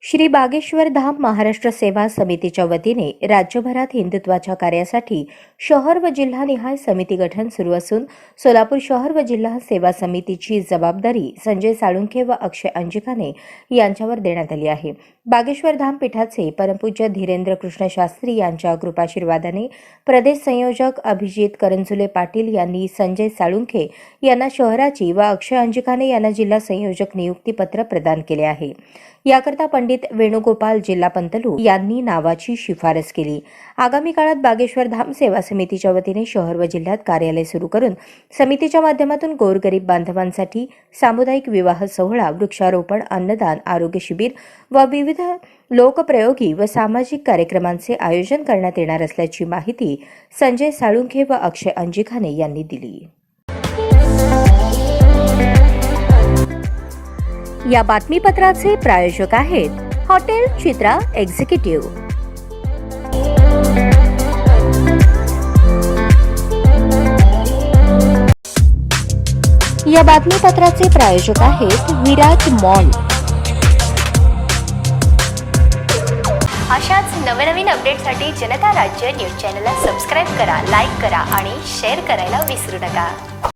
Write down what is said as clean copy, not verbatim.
श्री बागेश्वर धाम महाराष्ट्र सेवा समितीच्या वतीने राज्यभरात हिंदुत्वाच्या कार्यासाठी शहर व जिल्हानिहाय समिती गठन सुरू असून सोलापूर शहर व जिल्हा सेवा समितीची जबाबदारी संजय साळुंखे व अक्षय अंजिकाने यांच्यावर देण्यात आली आहे। बागेश्वर धाम पीठाचे परमपूज्य धीरेंद्र कृष्ण शास्त्री यांच्या कृपाशीर्वादाने प्रदेश संयोजक अभिजित करंजुले पाटील यांनी संजय साळुंखे यांना शहराची व अक्षय अंजिकाने यांना जिल्हा संयोजक नियुक्तीपत्र प्रदान केले आहे। याकरता पंडित वेणुगोपाल जिल्हा पंतलू यांनी नावाची शिफारस केली। आगामी काळात बागेश्वर धाम सेवा समितीच्या वतीने शहर व जिल्ह्यात कार्यालय सुरू करून समितीच्या माध्यमातून गोरगरीब बांधवांसाठी सामुदायिक विवाह सोहळा, वृक्षारोपण, अन्नदान, आरोग्य शिबिर व विविध लोकप्रयोगी व सामाजिक कार्यक्रमांचे आयोजन करण्यात येणार असल्याची माहिती संजय साळुंखे व अक्षय अंजिकाने यांनी दिली। या बातमीपत्राचे प्रायोजक आहेत हॉटेल चित्रा एक्झिक्युटिव्ह। या बातमीपत्राचे प्रायोजक आहेत विराज मॉल। अशाच नवनवीन अपडेटसाठी जनता राज्य न्यूज चॅनलला सबस्क्राइब करा, लाईक करा आणि शेअर करायला विसरू नका।